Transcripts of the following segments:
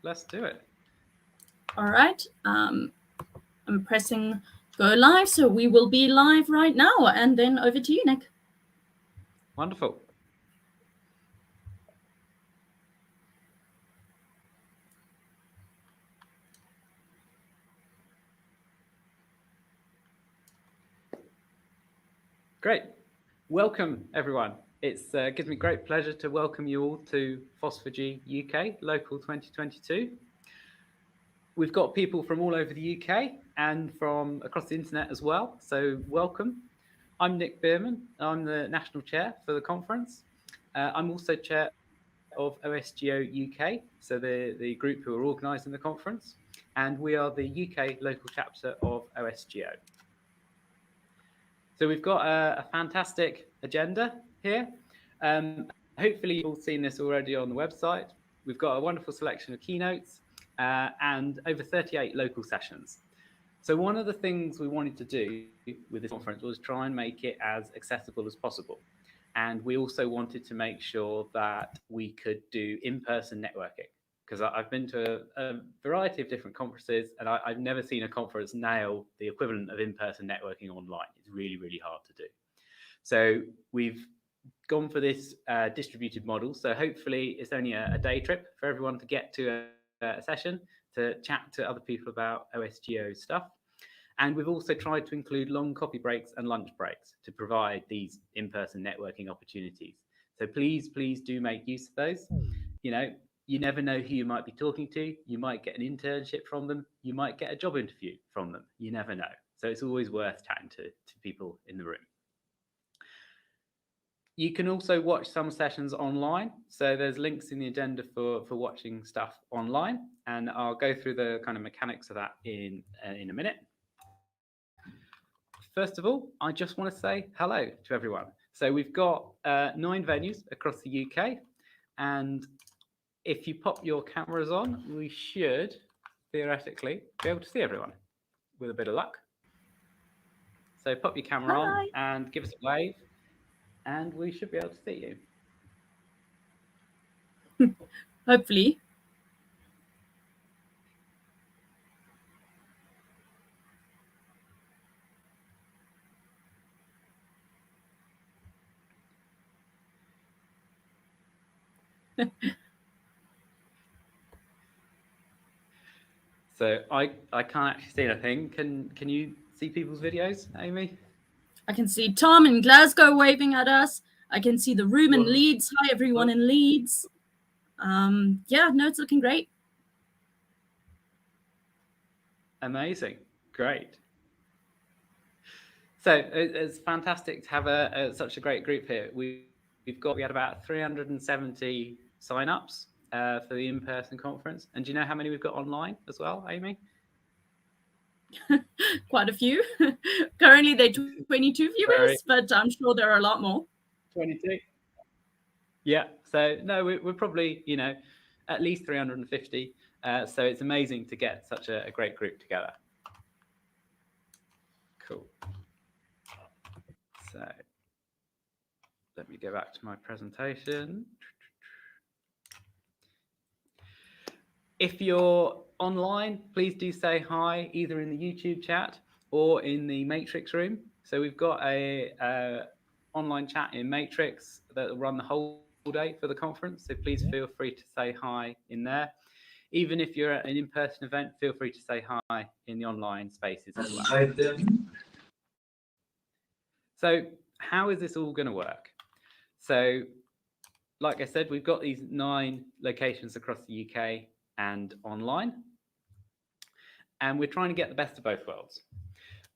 let's do it. All right. I'm pressing go live, so we will be live right now. And then over to you, Nick. Wonderful. Great. Welcome, everyone. It gives me great pleasure to welcome you all to Phosphagy UK Local 2022. We've got people from all over the UK and from across the internet as well, so welcome. I'm Nick Bierman. I'm the National Chair for the conference. I'm also Chair of OSGO UK, so the group who are organising the conference, and we are the UK local chapter of OSGO. So we've got a fantastic agenda here. Hopefully you've all seen this already on the website. We've got a wonderful selection of keynotes and over 38 local sessions. So one of the things we wanted to do with this conference was try and make it as accessible as possible. And we also wanted to make sure that we could do in-person networking, because I've been to a variety of different conferences and I've never seen a conference nail the equivalent of in-person networking online. It's really, really hard to do. So we've gone for this distributed model. So hopefully it's only a day trip for everyone to get to a session to chat to other people about OSGO stuff. And we've also tried to include long coffee breaks and lunch breaks to provide these in-person networking opportunities. So please do make use of those. You know, you never know who you might be talking to. You might get an internship from them. You might get a job interview from them. You never know. So it's always worth chatting to people in the room. You can also watch some sessions online. So there's links in the agenda for watching stuff online. And I'll go through the kind of mechanics of that in a minute. First of all, I just want to say hello to everyone. So we've got 9 venues across the UK. And if you pop your cameras on, we should theoretically be able to see everyone with a bit of luck. So pop your camera on and give us a wave, and we should be able to see you. Hopefully. So I can't actually see anything. Can you see people's videos, Amy? I can see Tom in Glasgow waving at us. I can see the room in Leeds. Hi, everyone in Leeds. Yeah, no, it's looking great. Amazing. Great. So it's fantastic to have such a great group here. We had about 370 sign-ups for the in-person conference. And do you know how many we've got online as well, Amy? Quite a few. Currently, they're 22 viewers, but I'm sure there are a lot more. 22. Yeah. So no, we're probably, you know, at least 350. So it's amazing to get such a great group together. Cool. So let me go back to my presentation. If you're online, please do say hi, either in the YouTube chat or in the Matrix room. So we've got a online chat in Matrix that will run the whole day for the conference. So please feel free to say hi in there. Even if you're at an in-person event, feel free to say hi in the online spaces as well. So how is this all going to work? So like I said, we've got these 9 locations across the UK and online, and we're trying to get the best of both worlds.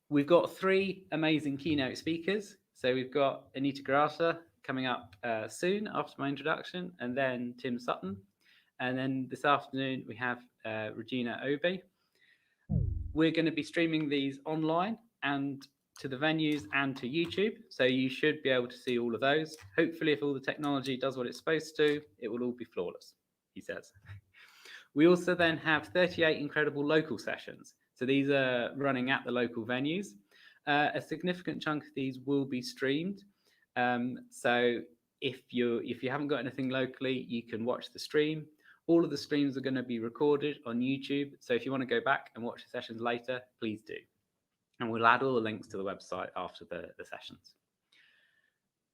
We've got 3 amazing keynote speakers. So we've got Anita Grata coming up soon after my introduction, and then Tim Sutton. And then this afternoon we have Regina Obi. We're going to be streaming these online and to the venues and to YouTube. So you should be able to see all of those. Hopefully, if all the technology does what it's supposed to, it will all be flawless, he says. We also then have 38 incredible local sessions. So these are running at the local venues. A significant chunk of these will be streamed. So if you haven't got anything locally, you can watch the stream, All of the streams are going to be recorded on YouTube. So if you want to go back and watch the sessions later, please do. And we'll add all the links to the website after the sessions.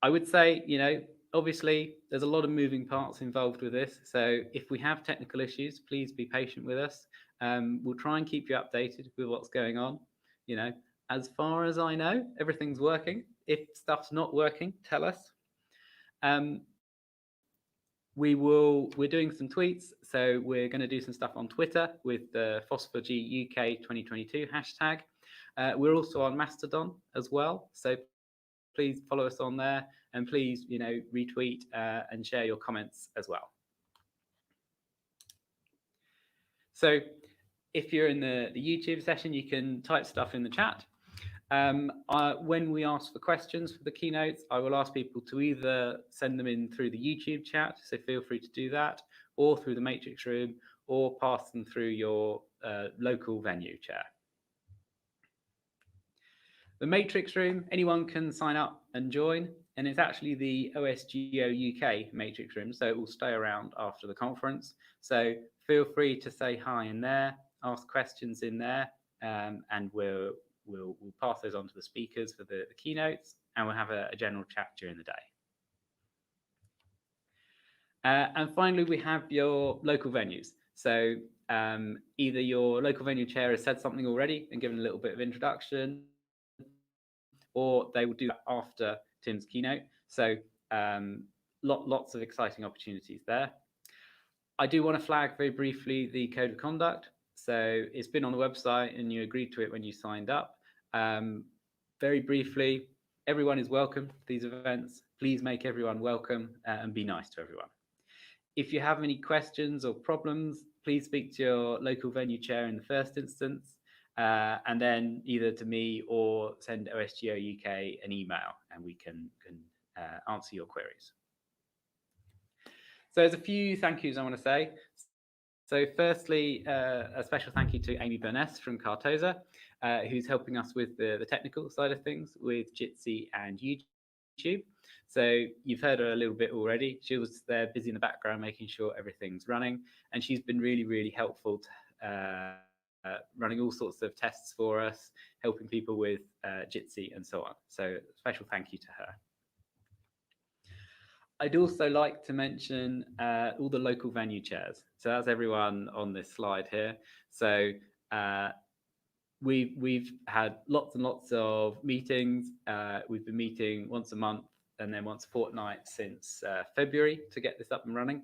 I would say, obviously there's a lot of moving parts involved with this. So if we have technical issues, please be patient with us. We'll try and keep you updated with what's going on. As far as I know, everything's working. If stuff's not working, tell us. We're doing some tweets, so we're going to do some stuff on Twitter with the Phosphor-G UK 2022 hashtag. We're also on Mastodon as well, so please follow us on there, and please, retweet and share your comments as well. So if you're in the YouTube session, you can type stuff in the chat. When we ask for questions for the keynotes, I will ask people to either send them in through the YouTube chat, so feel free to do that, or through the Matrix Room, or pass them through your local venue chair. The Matrix Room, anyone can sign up and join, and it's actually the OSGeo UK Matrix Room, so it will stay around after the conference. So feel free to say hi in there, ask questions in there, and we'll pass those on to the speakers for the keynotes, and we'll have a general chat during the day. And finally, we have your local venues. So either your local venue chair has said something already and given a little bit of introduction, or they will do that after Tim's keynote. So lots of exciting opportunities there. I do want to flag very briefly the code of conduct. So it's been on the website and you agreed to it when you signed up. Very briefly, everyone is welcome to these events. Please make everyone welcome and be nice to everyone. If you have any questions or problems, please speak to your local venue chair in the first instance, and then either to me or send OSGeo UK an email and we can answer your queries. So there's a few thank yous I want to say. So firstly, a special thank you to Amy Burness from Cartosa, who's helping us with the technical side of things with Jitsi and YouTube. So you've heard her a little bit already. She was there busy in the background making sure everything's running, and she's been really, really helpful to, running all sorts of tests for us, helping people with Jitsi and so on. So special thank you to her. I'd also like to mention all the local venue chairs. So that's everyone on this slide here. So we've had lots and lots of meetings. We've been meeting once a month and then once a fortnight since February to get this up and running.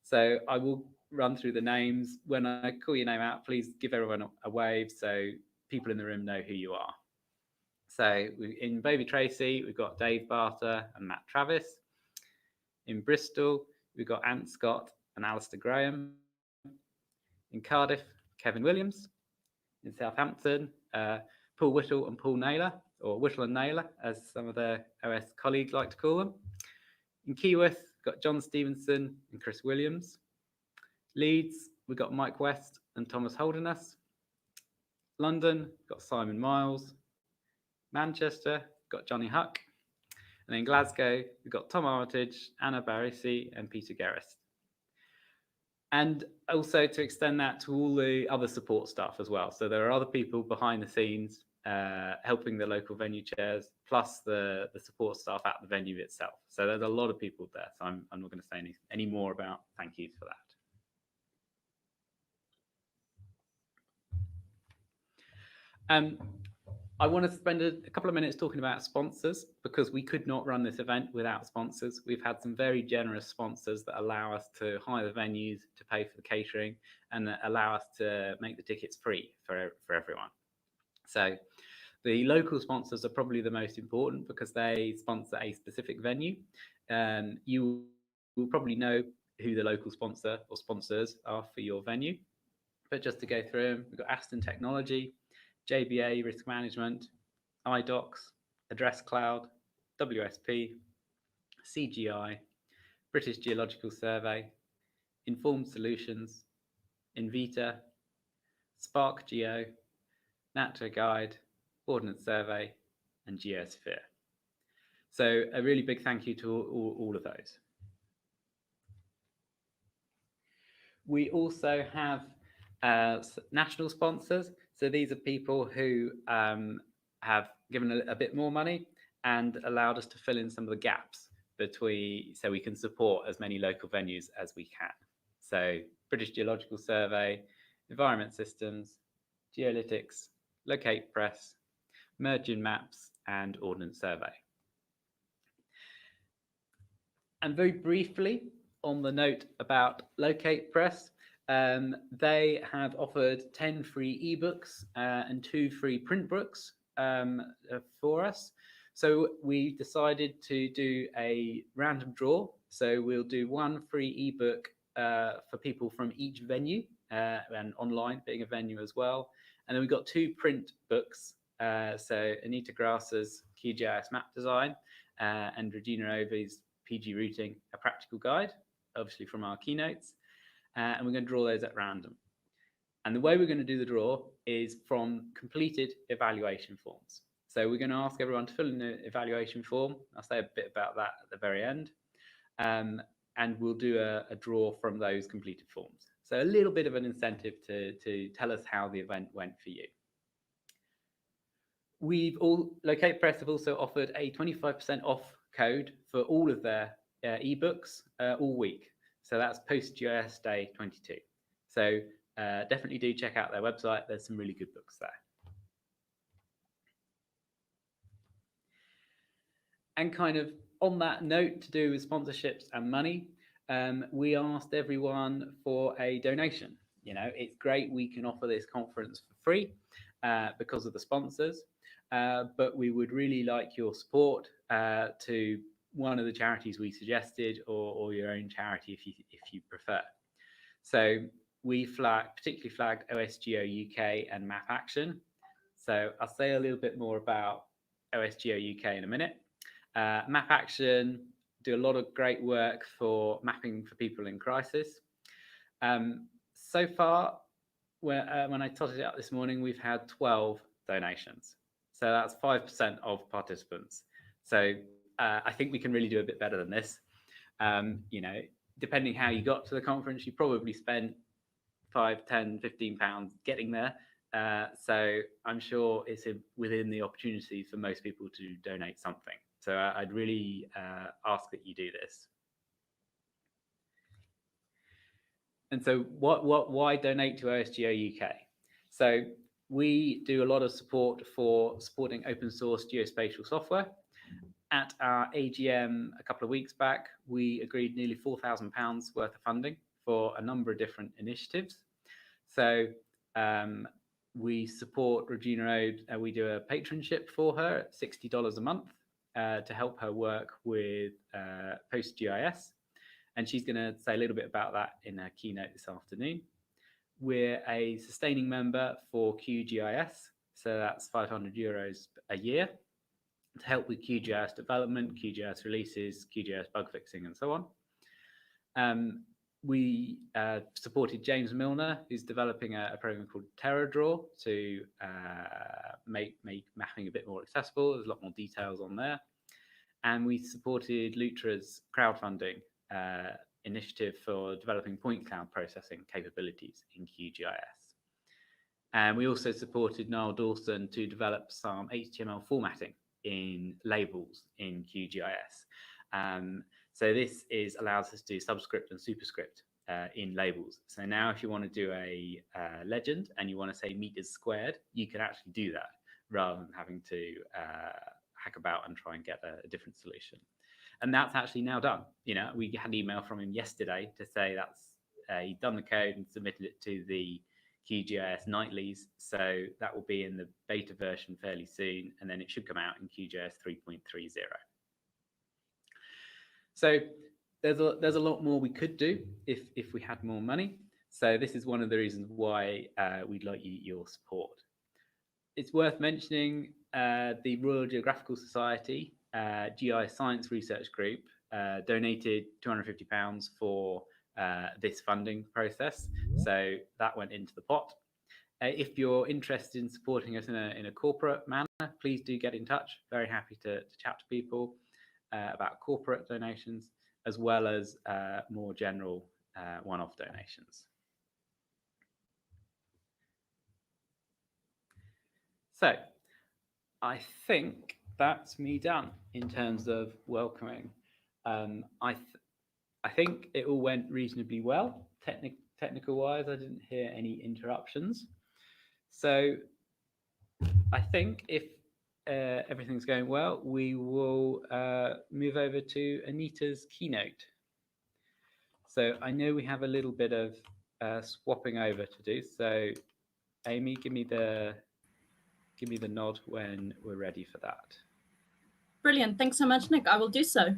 So I will run through the names. When I call your name out, please give everyone a wave so people in the room know who you are. So in Bovey Tracy, we've got Dave Barter and Matt Travis. In Bristol, we've got Ant Scott and Alistair Graham. In Cardiff, Kevin Williams. In Southampton, Paul Whittle and Paul Naylor, or Whittle and Naylor, as some of their OS colleagues like to call them. In Keyworth, we've got John Stevenson and Chris Williams. Leeds, we've got Mike West and Thomas Holderness. London, we've got Simon Miles. Manchester, we've got Johnny Huck. And in Glasgow, we've got Tom Armitage, Anna Barisi, and Peter Gerrist. And also to extend that to all the other support staff as well. So there are other people behind the scenes helping the local venue chairs, plus the support staff at the venue itself. So there's a lot of people there. So I'm not going to say any more about thank yous for that. I want to spend a couple of minutes talking about sponsors, because we could not run this event without sponsors. We've had some very generous sponsors that allow us to hire the venues, to pay for the catering, and that allow us to make the tickets free for everyone. So the local sponsors are probably the most important because they sponsor a specific venue. You will probably know who the local sponsor or sponsors are for your venue. But just to go through them, we've got Aston Technology, JBA Risk Management, iDocs, Address Cloud, WSP, CGI, British Geological Survey, Informed Solutions, Invita, Spark Geo, NATO Guide, Ordnance Survey, and Geosphere. So a really big thank you to all of those. We also have national sponsors. So these are people who have given a bit more money and allowed us to fill in some of the gaps between, so we can support as many local venues as we can. So British Geological Survey, Environment Systems, Geolytics, Locate Press, Merging Maps, and Ordnance Survey. And very briefly, on the note about Locate Press, they have offered 10 free ebooks and 2 free print books for us. So we decided to do a random draw. So we'll do 1 free ebook for people from each venue, and online being a venue as well. And then we've got 2 print books. So Anita Grasser's QGIS map design and Regina Ovi's PG routing, a practical guide, obviously from our keynotes. And we're going to draw those at random. And the way we're going to do the draw is from completed evaluation forms. So we're going to ask everyone to fill in an evaluation form. I'll say a bit about that at the very end. And we'll do a draw from those completed forms. So a little bit of an incentive to tell us how the event went for you. Locate Press have also offered a 25% off code for all of their ebooks all week. So that's post GIS Day 22. So definitely do check out their website. There's some really good books there. And kind of on that note, to do with sponsorships and money, we asked everyone for a donation. You know, it's great we can offer this conference for free because of the sponsors, but we would really like your support to one of the charities we suggested, or your own charity if you prefer. So we particularly flagged OSGeo UK and Map Action. So I'll say a little bit more about OSGeo UK in a minute. Map Action do a lot of great work for mapping for people in crisis. So far, when I totted it up this morning, we've had 12 donations. So that's 5% of participants. So I think we can really do a bit better than this. You know, depending how you got to the conference, you probably spent £5, £10, £15 getting there. So I'm sure it's within the opportunity for most people to donate something. So I'd really ask that you do this. And so why donate to OSGeo UK? So we do a lot of support for supporting open source geospatial software. At our AGM a couple of weeks back, we agreed nearly £4,000 worth of funding for a number of different initiatives. So we support Regina Ode, we do a patronship for her at $60 a month to help her work with post-GIS. And she's going to say a little bit about that in her keynote this afternoon. We're a sustaining member for QGIS, so that's €500 a year to help with QGIS development, QGIS releases, QGIS bug fixing, and so on. We supported James Milner, who's developing a program called TerraDraw to make mapping a bit more accessible. There's a lot more details on there. And we supported Lutra's crowdfunding initiative for developing point cloud processing capabilities in QGIS. And we also supported Niall Dawson to develop some HTML formatting in labels in QGIS. So this allows us to do subscript and superscript in labels. So now if you want to do a legend and you want to say meters squared, you can actually do that rather than having to hack about and try and get a different solution. And that's actually now done. You know, we had an email from him yesterday to say that's he'd done the code and submitted it to the QGIS nightlies. So that will be in the beta version fairly soon, and then it should come out in QGIS 3.30. So there's a lot more we could do if we had more money. So this is one of the reasons why we'd like your support. It's worth mentioning the Royal Geographical Society GI Science Research Group donated £250 for this funding process. So that went into the pot. If you're interested in supporting us in a corporate manner, please do get in touch. Very happy to chat to people about corporate donations, as well as more general one-off donations. So I think that's me done in terms of welcoming. I think it all went reasonably well, technical wise. I didn't hear any interruptions. So I think if everything's going well, we will move over to Anita's keynote. So I know we have a little bit of swapping over to do. So Amy, give me the nod when we're ready for that. Brilliant. Thanks so much, Nick. I will do so.